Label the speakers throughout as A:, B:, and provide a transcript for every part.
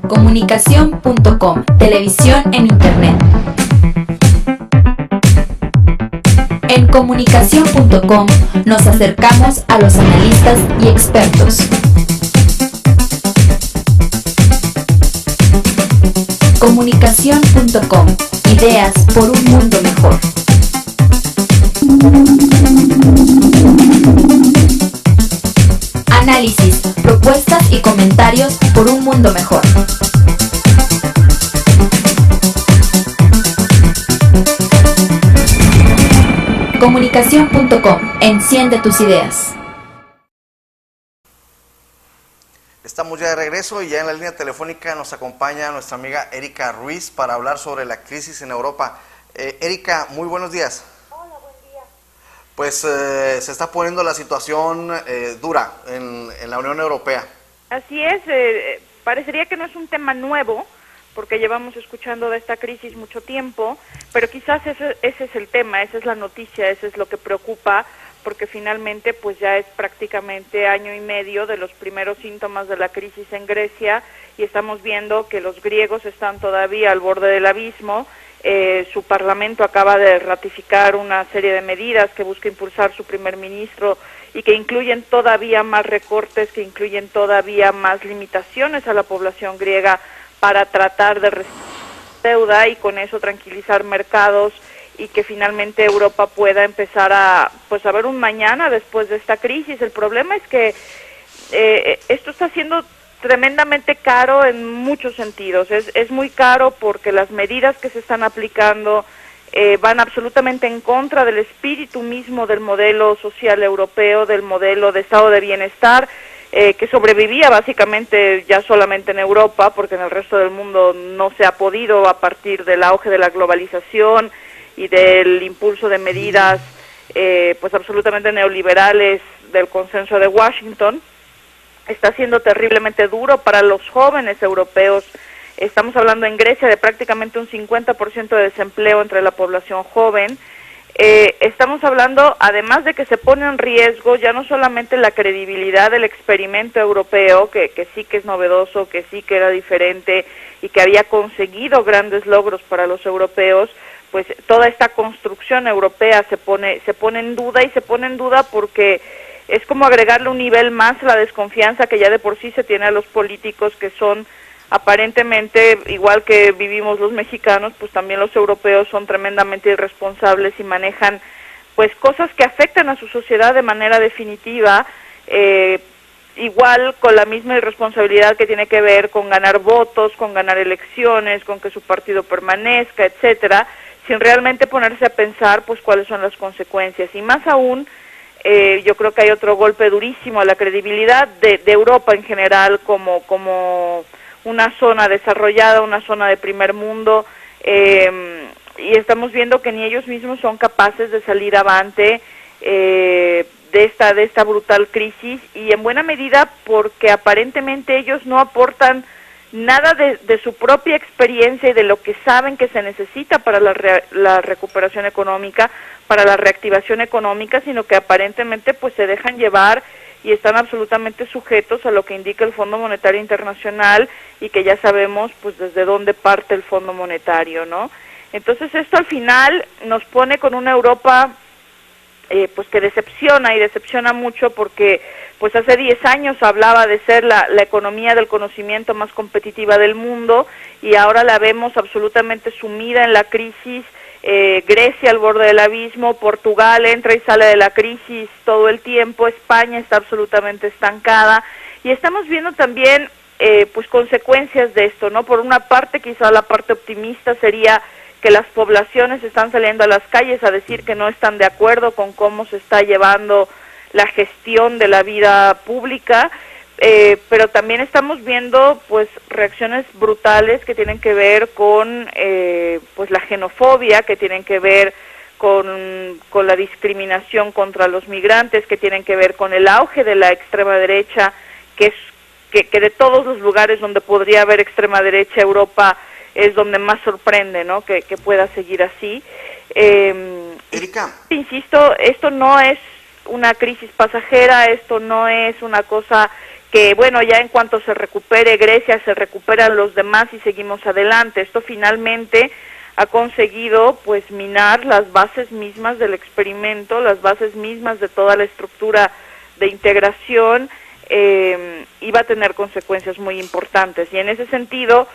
A: Comunicación.com, televisión en Internet. En Comunicación.com nos acercamos a los analistas y expertos. Comunicación.com, ideas por un mundo mejor. Análisis, propuestas y comentarios por un mundo mejor. Comunicación.com, enciende tus ideas.
B: Estamos ya de regreso y ya en la línea telefónica nos acompaña nuestra amiga Erika Ruiz para hablar sobre la crisis en Europa. Erika, muy buenos días.
C: Hola, buen día.
B: Pues se está poniendo la situación dura en la Unión Europea.
C: Así es, parecería que no es un tema nuevo, porque llevamos escuchando de esta crisis mucho tiempo, pero quizás ese es el tema, esa es la noticia, eso es lo que preocupa, porque finalmente pues ya es prácticamente año y medio de los primeros síntomas de la crisis en Grecia y estamos viendo que los griegos están todavía al borde del abismo. Su parlamento acaba de ratificar una serie de medidas que busca impulsar su primer ministro y que incluyen todavía más recortes, que incluyen todavía más limitaciones a la población griega para tratar de resolver la deuda y con eso tranquilizar mercados y que finalmente Europa pueda empezar a ver un mañana después de esta crisis. El problema es que esto está siendo tremendamente caro en muchos sentidos. Es muy caro porque las medidas que se están aplicando van absolutamente en contra del espíritu mismo del modelo social europeo, del modelo de estado de bienestar, que sobrevivía básicamente ya solamente en Europa, porque en el resto del mundo no se ha podido a partir del auge de la globalización y del impulso de medidas absolutamente neoliberales del consenso de Washington. Está siendo terriblemente duro para los jóvenes europeos. Estamos hablando en Grecia de prácticamente un 50% de desempleo entre la población joven. Estamos hablando, además de que se pone en riesgo ya no solamente la credibilidad del experimento europeo, que sí que es novedoso, que sí que era diferente y que había conseguido grandes logros para los europeos, pues toda esta construcción europea se pone en duda, y se pone en duda porque es como agregarle un nivel más a la desconfianza que ya de por sí se tiene a los políticos, que son aparentemente, igual que vivimos los mexicanos, pues también los europeos son tremendamente irresponsables y manejan pues cosas que afectan a su sociedad de manera definitiva, igual con la misma irresponsabilidad que tiene que ver con ganar votos, con ganar elecciones, con que su partido permanezca, etcétera, sin realmente ponerse a pensar pues cuáles son las consecuencias. Y más aún, yo creo que hay otro golpe durísimo a la credibilidad de Europa en general como una zona desarrollada, una zona de primer mundo, y estamos viendo que ni ellos mismos son capaces de salir avante de esta brutal crisis, y en buena medida porque aparentemente ellos no aportan nada de su propia experiencia y de lo que saben que se necesita para la recuperación económica, para la reactivación económica, sino que aparentemente pues se dejan llevar y están absolutamente sujetos a lo que indica el Fondo Monetario Internacional, y que ya sabemos pues desde dónde parte el Fondo Monetario, ¿no? Entonces esto al final nos pone con una Europa pues que decepciona, y decepciona mucho porque pues hace 10 años hablaba de ser la economía del conocimiento más competitiva del mundo, y ahora la vemos absolutamente sumida en la crisis. Grecia al borde del abismo, Portugal entra y sale de la crisis todo el tiempo, España está absolutamente estancada, y estamos viendo también pues consecuencias de esto, ¿no? Por una parte, quizá la parte optimista sería que las poblaciones están saliendo a las calles a decir que no están de acuerdo con cómo se está llevando la gestión de la vida pública, pero también estamos viendo pues reacciones brutales que tienen que ver con pues la xenofobia, que tienen que ver con la discriminación contra los migrantes, que tienen que ver con el auge de la extrema derecha, que de todos los lugares donde podría haber extrema derecha, Europa es donde más sorprende, ¿no? Que pueda seguir así.
B: Erika,
C: Insisto, esto no es una crisis pasajera, esto no es una cosa que, bueno, ya en cuanto se recupere Grecia, se recuperan los demás y seguimos adelante. Esto finalmente ha conseguido, pues, minar las bases mismas del experimento, las bases mismas de toda la estructura de integración, y va a tener consecuencias muy importantes. Y en ese sentido,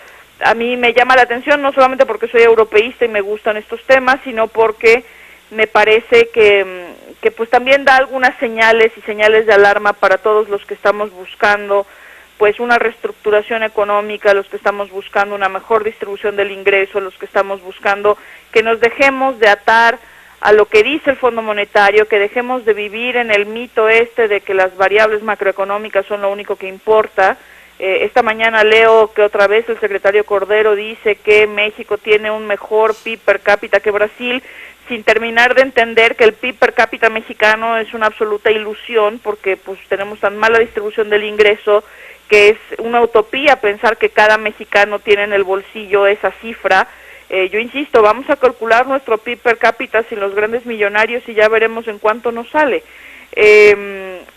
C: a mí me llama la atención, no solamente porque soy europeísta y me gustan estos temas, sino porque me parece que pues también da algunas señales y señales de alarma para todos los que estamos buscando pues una reestructuración económica, los que estamos buscando una mejor distribución del ingreso, los que estamos buscando que nos dejemos de atar a lo que dice el Fondo Monetario, que dejemos de vivir en el mito este de que las variables macroeconómicas son lo único que importa. Esta mañana leo que otra vez el secretario Cordero dice que México tiene un mejor PIB per cápita que Brasil, sin terminar de entender que el PIB per cápita mexicano es una absoluta ilusión, porque pues tenemos tan mala distribución del ingreso que es una utopía pensar que cada mexicano tiene en el bolsillo esa cifra. Yo insisto, vamos a calcular nuestro PIB per cápita sin los grandes millonarios y ya veremos en cuánto nos sale.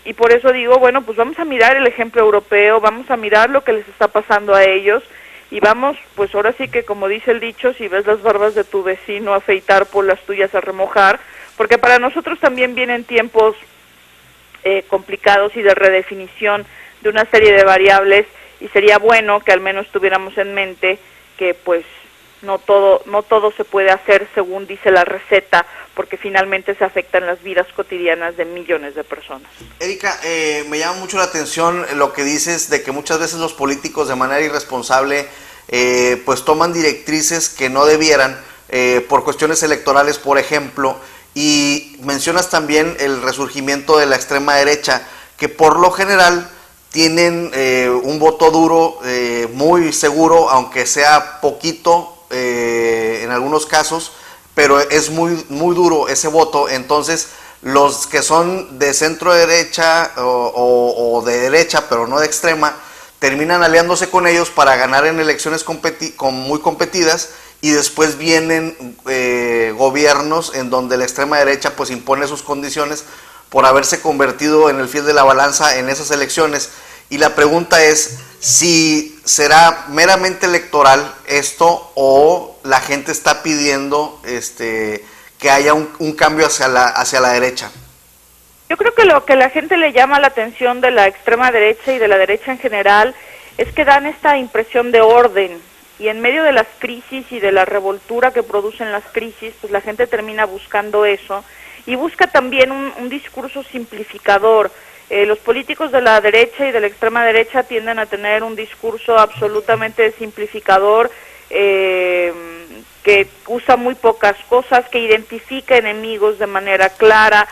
C: Y por eso digo, bueno, pues vamos a mirar el ejemplo europeo, vamos a mirar lo que les está pasando a ellos y vamos, pues ahora sí que como dice el dicho, si ves las barbas de tu vecino afeitar, por las tuyas a remojar, porque para nosotros también vienen tiempos complicados y de redefinición de una serie de variables, y sería bueno que al menos tuviéramos en mente que pues no todo se puede hacer según dice la receta, porque finalmente se afectan las vidas cotidianas de millones de personas.
B: Erika, me llama mucho la atención lo que dices de que muchas veces los políticos de manera irresponsable pues toman directrices que no debieran por cuestiones electorales, por ejemplo, y mencionas también el resurgimiento de la extrema derecha, que por lo general tienen un voto duro muy seguro, aunque sea poquito en algunos casos, pero es muy duro ese voto. Entonces los que son de centro derecha o de derecha, pero no de extrema, terminan aliándose con ellos para ganar en elecciones muy competidas, y después vienen gobiernos en donde la extrema derecha pues impone sus condiciones por haberse convertido en el fiel de la balanza en esas elecciones. Y la pregunta es si será meramente electoral esto, o la gente está pidiendo que haya un cambio hacia la derecha.
C: Yo creo que lo que la gente le llama la atención de la extrema derecha y de la derecha en general es que dan esta impresión de orden, y en medio de las crisis y de la revoltura que producen las crisis, pues la gente termina buscando eso, y busca también un discurso simplificador. Los políticos de la derecha y de la extrema derecha tienden a tener un discurso absolutamente simplificador, que usa muy pocas cosas, que identifica enemigos de manera clara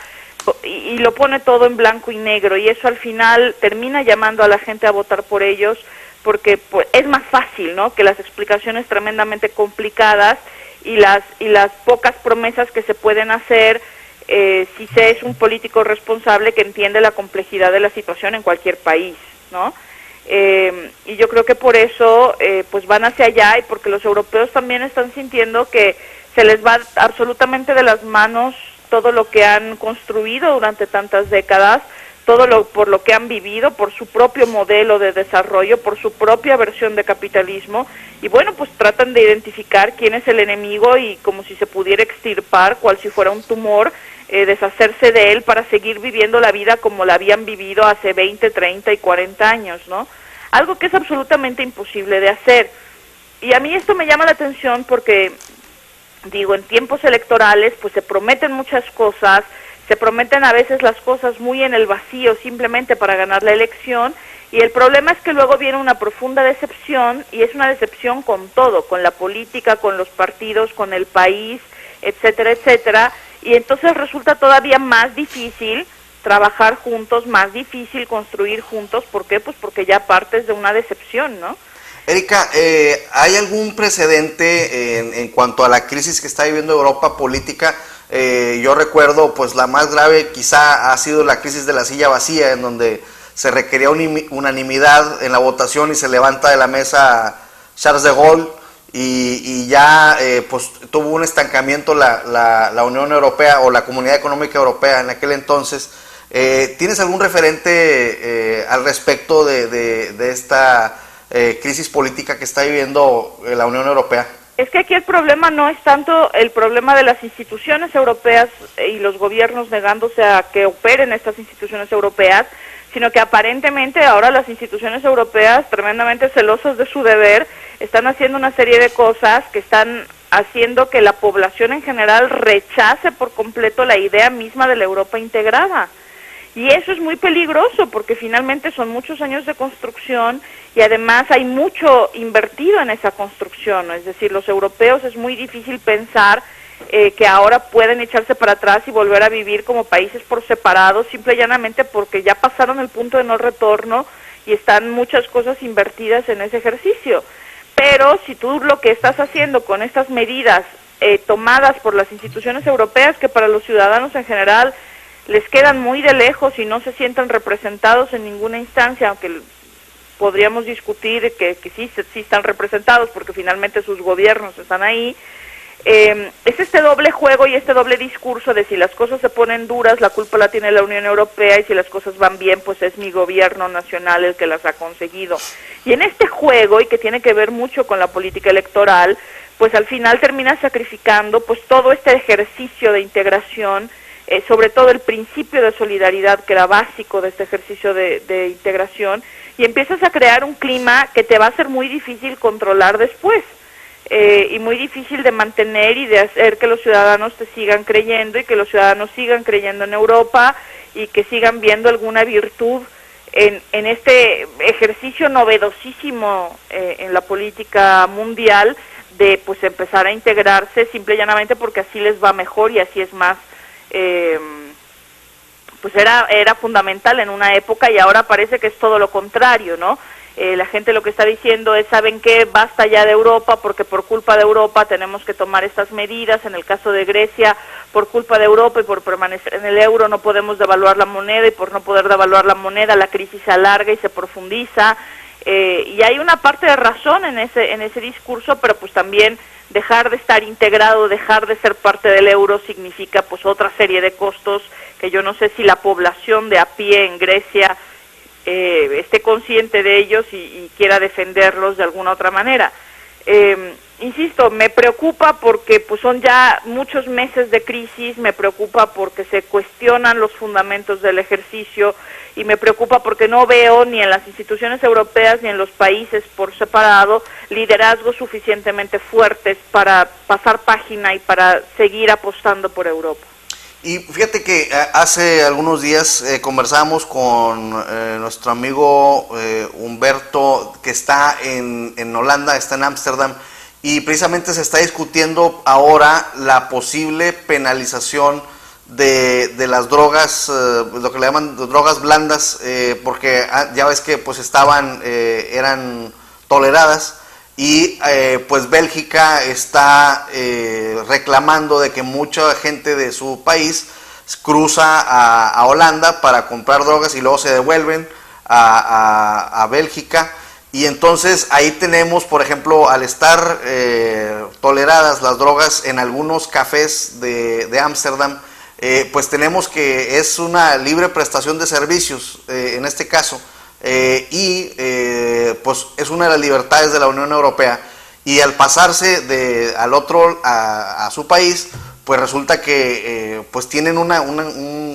C: y lo pone todo en blanco y negro, y eso al final termina llamando a la gente a votar por ellos, porque pues, es más fácil, ¿no?, que las explicaciones tremendamente complicadas y las pocas promesas que se pueden hacer si se es un político responsable que entiende la complejidad de la situación en cualquier país, ¿no? Y yo creo que por eso pues van hacia allá, y porque los europeos también están sintiendo que se les va absolutamente de las manos todo lo que han construido durante tantas décadas, por lo que han vivido, por su propio modelo de desarrollo, por su propia versión de capitalismo, y bueno, pues tratan de identificar quién es el enemigo y como si se pudiera extirpar, cual si fuera un tumor, deshacerse de él para seguir viviendo la vida como la habían vivido hace 20, 30 y 40 años, ¿no? Algo que es absolutamente imposible de hacer. Y a mí esto me llama la atención porque, digo, en tiempos electorales pues se prometen muchas cosas, se prometen a veces las cosas muy en el vacío simplemente para ganar la elección, y el problema es que luego viene una profunda decepción, y es una decepción con todo, con la política, con los partidos, con el país, etcétera, etcétera, y entonces resulta todavía más difícil trabajar juntos, más difícil construir juntos. ¿Por qué? Pues porque ya partes de una decepción, ¿no?
B: Erika, ¿hay algún precedente en cuanto a la crisis que está viviendo Europa política? Yo recuerdo, pues la más grave quizá ha sido la crisis de la silla vacía, en donde se requería unanimidad en la votación y se levanta de la mesa Charles de Gaulle, y ya pues tuvo un estancamiento la Unión Europea o la Comunidad Económica Europea en aquel entonces, ¿Tienes algún referente al respecto de esta crisis política que está viviendo la Unión Europea?
C: Es que aquí el problema no es tanto el problema de las instituciones europeas y los gobiernos negándose a que operen estas instituciones europeas, sino que aparentemente ahora las instituciones europeas, tremendamente celosas de su deber, están haciendo una serie de cosas que están haciendo que la población en general rechace por completo la idea misma de la Europa integrada. Y eso es muy peligroso porque finalmente son muchos años de construcción y además hay mucho invertido en esa construcción, es decir, los europeos es muy difícil pensar que ahora pueden echarse para atrás y volver a vivir como países por separado, simple y llanamente porque ya pasaron el punto de no retorno y están muchas cosas invertidas en ese ejercicio. Pero si tú lo que estás haciendo con estas medidas tomadas por las instituciones europeas, que para los ciudadanos en general les quedan muy de lejos y no se sientan representados en ninguna instancia, aunque podríamos discutir que sí están representados porque finalmente sus gobiernos están ahí, es este doble juego y este doble discurso de si las cosas se ponen duras, la culpa la tiene la Unión Europea y si las cosas van bien, pues es mi gobierno nacional el que las ha conseguido. Y en este juego, y que tiene que ver mucho con la política electoral, pues al final termina sacrificando pues todo este ejercicio de integración, sobre todo el principio de solidaridad que era básico de este ejercicio de integración, y empiezas a crear un clima que te va a ser muy difícil controlar después, y muy difícil de mantener y de hacer que los ciudadanos te sigan creyendo y que los ciudadanos sigan creyendo en Europa y que sigan viendo alguna virtud en este ejercicio novedosísimo en la política mundial de pues empezar a integrarse simple y llanamente porque así les va mejor y así es más pues era fundamental en una época y ahora parece que es todo lo contrario, ¿no? La gente lo que está diciendo es, ¿saben qué? Basta ya de Europa porque por culpa de Europa tenemos que tomar estas medidas. En el caso de Grecia, por culpa de Europa y por permanecer en el euro no podemos devaluar la moneda y por no poder devaluar la moneda la crisis se alarga y se profundiza. Y hay una parte de razón en ese discurso, pero pues también dejar de estar integrado, dejar de ser parte del euro significa pues otra serie de costos que yo no sé si la población de a pie en Grecia esté consciente de ellos y quiera defenderlos de alguna otra manera. Insisto, me preocupa porque pues son ya muchos meses de crisis, me preocupa porque se cuestionan los fundamentos del ejercicio y me preocupa porque no veo ni en las instituciones europeas ni en los países por separado liderazgos suficientemente fuertes para pasar página y para seguir apostando por Europa.
B: Y fíjate que hace algunos días conversábamos con nuestro amigo Humberto, que está en Holanda, está en Ámsterdam, y precisamente se está discutiendo ahora la posible penalización de las drogas, lo que le llaman drogas blandas, porque ya ves que pues eran toleradas. Y pues Bélgica está reclamando de que mucha gente de su país cruza a Holanda para comprar drogas y luego se devuelven a Bélgica. Y entonces ahí tenemos, por ejemplo, al estar toleradas las drogas en algunos cafés de Ámsterdam, pues tenemos que es una libre prestación de servicios en este caso. Pues es una de las libertades de la Unión Europea y al pasarse al otro a su país pues resulta que pues tienen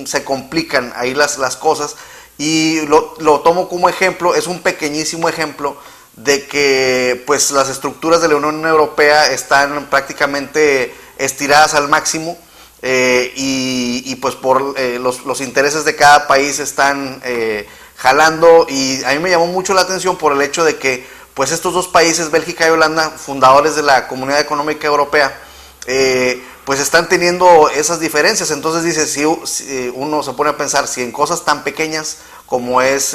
B: se complican ahí las cosas y lo tomo como ejemplo, es un pequeñísimo ejemplo de que pues las estructuras de la Unión Europea están prácticamente estiradas al máximo y pues por los intereses de cada país están jalando, y a mí me llamó mucho la atención por el hecho de que pues estos dos países, Bélgica y Holanda, fundadores de la Comunidad Económica Europea, pues están teniendo esas diferencias. Entonces dice, si uno se pone a pensar, si en cosas tan pequeñas como es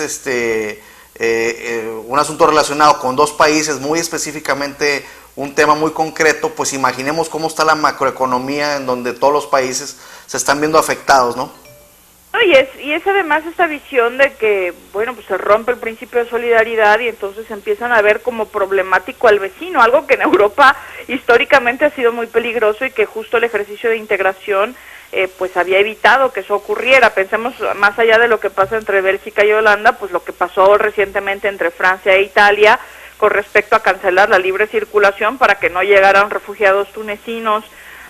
B: un asunto relacionado con dos países, muy específicamente un tema muy concreto, pues imaginemos cómo está la macroeconomía en donde todos los países se están viendo afectados, ¿no?
C: Y es además esta visión de que, bueno, pues se rompe el principio de solidaridad y entonces empiezan a ver como problemático al vecino, algo que en Europa históricamente ha sido muy peligroso y que justo el ejercicio de integración pues había evitado que eso ocurriera. Pensemos más allá de lo que pasa entre Bélgica y Holanda, pues lo que pasó recientemente entre Francia e Italia con respecto a cancelar la libre circulación para que no llegaran refugiados tunecinos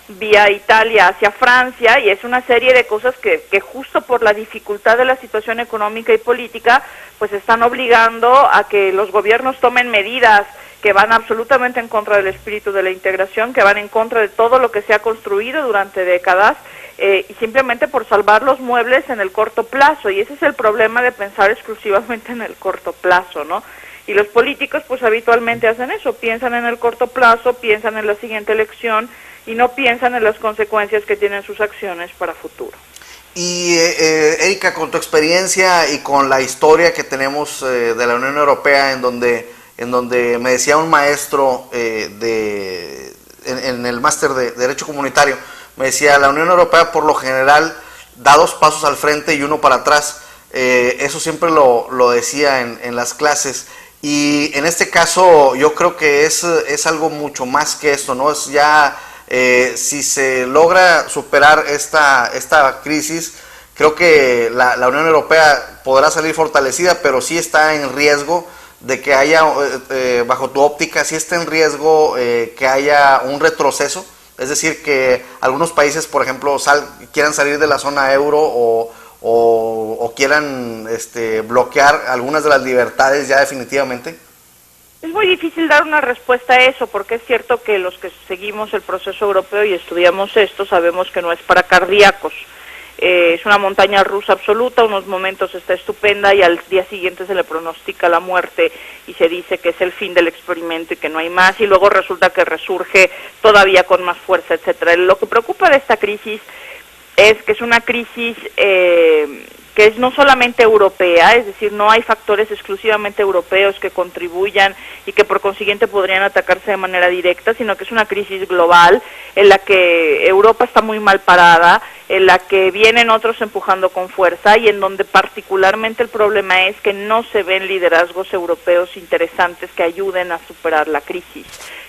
C: vía Italia hacia Francia, y es una serie de cosas que justo por la dificultad de la situación económica y política, pues están obligando a que los gobiernos tomen medidas que van absolutamente en contra del espíritu de la integración, que van en contra de todo lo que se ha construido durante décadas, y simplemente por salvar los muebles en el corto plazo, y ese es el problema de pensar exclusivamente en el corto plazo, ¿no? Y los políticos pues habitualmente hacen eso, piensan en el corto plazo, piensan en la siguiente elección, y no piensan en las consecuencias que tienen sus acciones para futuro.
B: Y Erika, con tu experiencia y con la historia que tenemos de la Unión Europea, en donde me decía un maestro en el máster de Derecho Comunitario, me decía, la Unión Europea por lo general da 2 pasos al frente y 1 para atrás. Eso siempre lo decía en las clases. Y en este caso yo creo que es algo mucho más que esto, ¿no? Es ya... si se logra superar esta crisis, creo que la Unión Europea podrá salir fortalecida, pero sí está en riesgo de que haya, bajo tu óptica, sí está en riesgo que haya un retroceso, es decir, que algunos países, por ejemplo, quieran salir de la zona euro o quieran bloquear algunas de las libertades ya definitivamente.
C: Es muy difícil dar una respuesta a eso, porque es cierto que los que seguimos el proceso europeo y estudiamos esto sabemos que no es para cardíacos. Es una montaña rusa absoluta, unos momentos está estupenda y al día siguiente se le pronostica la muerte y se dice que es el fin del experimento y que no hay más, y luego resulta que resurge todavía con más fuerza, etcétera. Lo que preocupa de esta crisis es que es una crisis que es no solamente europea, es decir, no hay factores exclusivamente europeos que contribuyan y que por consiguiente podrían atacarse de manera directa, sino que es una crisis global en la que Europa está muy mal parada, en la que vienen otros empujando con fuerza y en donde particularmente el problema es que no se ven liderazgos europeos interesantes que ayuden a superar la crisis.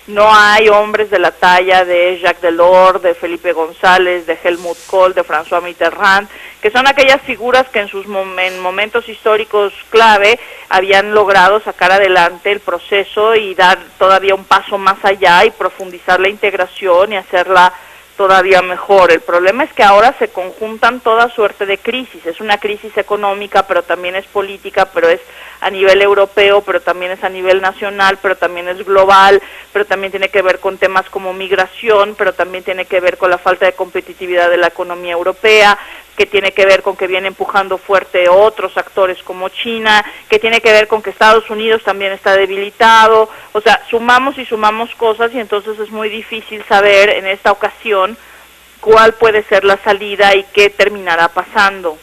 C: No hay hombres de la talla de Jacques Delors, de Felipe González, de Helmut Kohl, de François Mitterrand, que son aquellas figuras que en momentos históricos clave habían logrado sacar adelante el proceso y dar todavía un paso más allá y profundizar la integración y hacerla todavía mejor. El problema es que ahora se conjuntan toda suerte de crisis. Es una crisis económica, pero también es política, pero es a nivel europeo, pero también es a nivel nacional, pero también es global, pero también tiene que ver con temas como migración, pero también tiene que ver con la falta de competitividad de la economía europea, que tiene que ver con que viene empujando fuerte otros actores como China, que tiene que ver con que Estados Unidos también está debilitado. O sea, sumamos y sumamos cosas y entonces es muy difícil saber en esta ocasión cuál puede ser la salida y qué terminará pasando.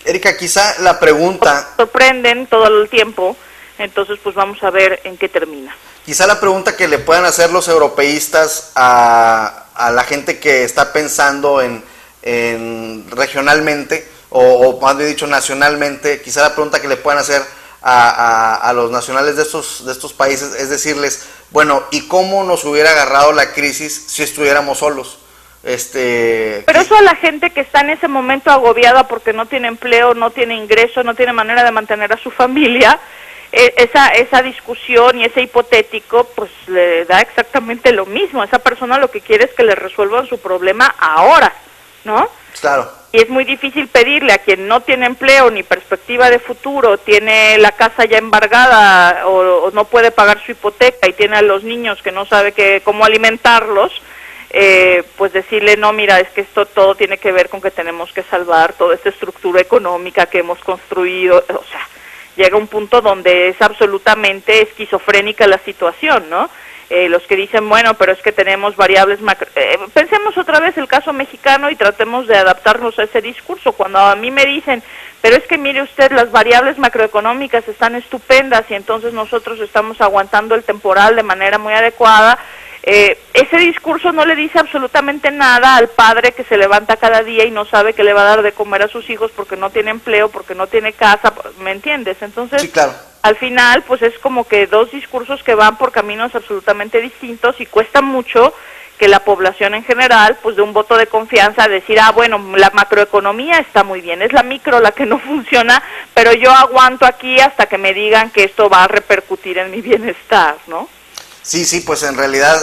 B: Erika, quizá la pregunta...
C: Sorprenden todo el tiempo, entonces pues vamos a ver en qué termina.
B: Quizá la pregunta que le puedan hacer los europeístas a la gente que está pensando en regionalmente, o más bien dicho nacionalmente, quizá la pregunta que le puedan hacer a los nacionales de estos países es decirles, bueno, ¿y cómo nos hubiera agarrado la crisis si estuviéramos solos?
C: Pero eso a la gente que está en ese momento agobiada porque no tiene empleo, no tiene ingreso, no tiene manera de mantener a su familia, esa discusión y ese hipotético pues le da exactamente lo mismo. Esa persona lo que quiere es que le resuelvan su problema ahora, ¿no?
B: Claro.
C: Y es muy difícil pedirle a quien no tiene empleo ni perspectiva de futuro, tiene la casa ya embargada o no puede pagar su hipoteca y tiene a los niños que no sabe cómo alimentarlos, pues decirle, no, mira, es que esto todo tiene que ver con que tenemos que salvar toda esta estructura económica que hemos construido. O sea, llega un punto donde es absolutamente esquizofrénica la situación, ¿no? Los que dicen, bueno, pero es que tenemos variables macro... pensemos otra vez el caso mexicano y tratemos de adaptarnos a ese discurso. Cuando a mí me dicen, pero es que mire usted, las variables macroeconómicas están estupendas y entonces nosotros estamos aguantando el temporal de manera muy adecuada, ese discurso no le dice absolutamente nada al padre que se levanta cada día y no sabe qué le va a dar de comer a sus hijos porque no tiene empleo, porque no tiene casa, ¿me entiendes? Entonces,
B: sí, claro.
C: Al final, pues es como que dos discursos que van por caminos absolutamente distintos y cuesta mucho que la población en general, pues de un voto de confianza, a decir, bueno, la macroeconomía está muy bien, es la micro la que no funciona, pero yo aguanto aquí hasta que me digan que esto va a repercutir en mi bienestar, ¿no?
B: Sí, pues en realidad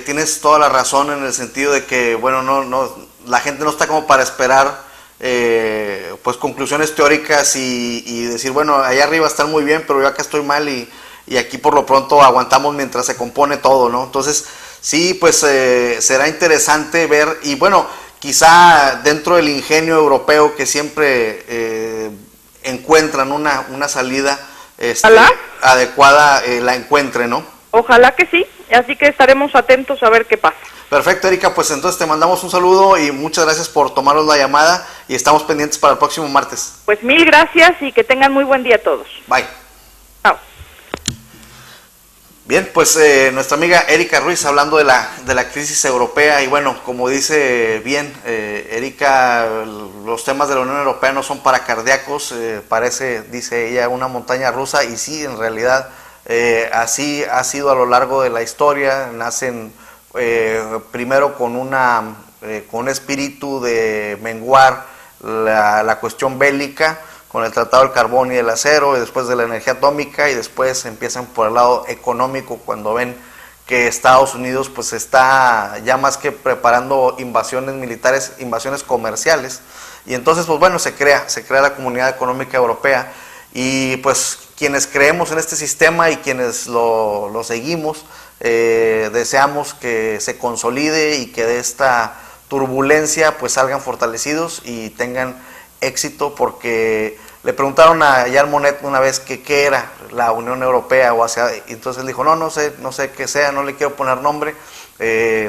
B: tienes toda la razón en el sentido de que, bueno, no, la gente no está como para esperar pues conclusiones teóricas y decir, bueno, allá arriba están muy bien, pero yo acá estoy mal y aquí por lo pronto aguantamos mientras se compone todo, ¿no? Entonces, sí, pues será interesante ver, y bueno, quizá dentro del ingenio europeo que siempre encuentran una salida adecuada, la encuentre, ¿no?
C: Ojalá que sí, así que estaremos atentos a ver qué pasa.
B: Perfecto, Erika, pues entonces te mandamos un saludo y muchas gracias por tomarnos la llamada y estamos pendientes para el próximo martes.
C: Pues mil gracias y que tengan muy buen día todos.
B: Bye.
C: Chao.
B: Bien, pues nuestra amiga Erika Ruiz hablando de la crisis europea y bueno, como dice bien Erika, los temas de la Unión Europea no son para cardíacos, parece, dice ella, una montaña rusa y sí, en realidad así ha sido a lo largo de la historia. Nacen primero con un espíritu de menguar la cuestión bélica, con el Tratado del Carbón y del Acero, y después de la energía atómica, y después empiezan por el lado económico, cuando ven que Estados Unidos pues está ya más que preparando invasiones militares, invasiones comerciales, y entonces pues bueno, se crea la Comunidad Económica Europea, y pues quienes creemos en este sistema y quienes lo seguimos, deseamos que se consolide y que de esta turbulencia pues salgan fortalecidos y tengan éxito, porque le preguntaron a Jean Monnet una vez que qué era la Unión Europea y entonces él dijo, no sé qué sea, no le quiero poner nombre,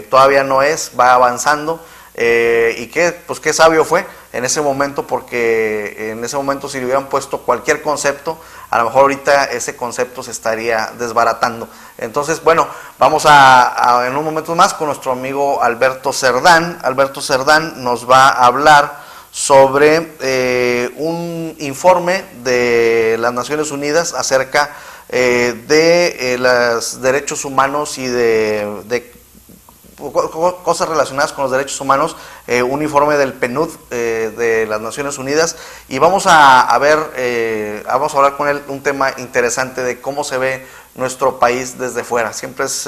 B: todavía no es, va avanzando, y qué sabio fue en ese momento, porque en ese momento si le hubieran puesto cualquier concepto, a lo mejor ahorita ese concepto se estaría desbaratando. Entonces, bueno, vamos a en un momento más con nuestro amigo Alberto Cerdán. Alberto Cerdán nos va a hablar sobre un informe de las Naciones Unidas acerca de los derechos humanos y de cosas relacionadas con los derechos humanos, un informe del PNUD de las Naciones Unidas, y vamos a ver, vamos a hablar con él un tema interesante de cómo se ve nuestro país desde fuera. Siempre es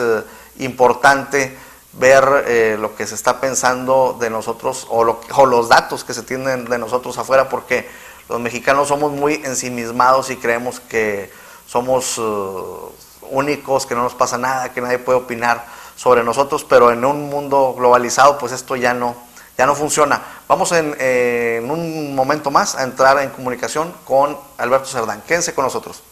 B: importante ver lo que se está pensando de nosotros o los datos que se tienen de nosotros afuera, porque los mexicanos somos muy ensimismados y creemos que somos únicos, que no nos pasa nada, que nadie puede opinar sobre nosotros, pero en un mundo globalizado pues esto ya no funciona. Vamos en un momento más a entrar en comunicación con Alberto Cerdán. Quédense con nosotros.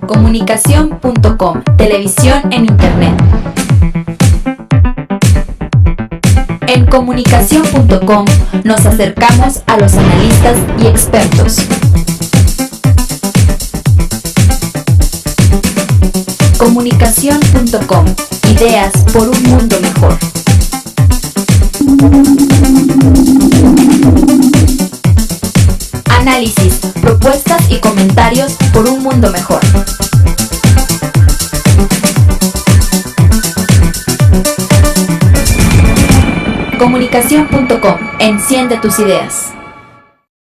A: Comunicación.com, televisión en Internet. En Comunicación.com nos acercamos a los analistas y expertos. Comunicación.com, ideas por un mundo mejor. Análisis, propuestas y comentarios por un mundo mejor. Comunicación.com, enciende tus ideas.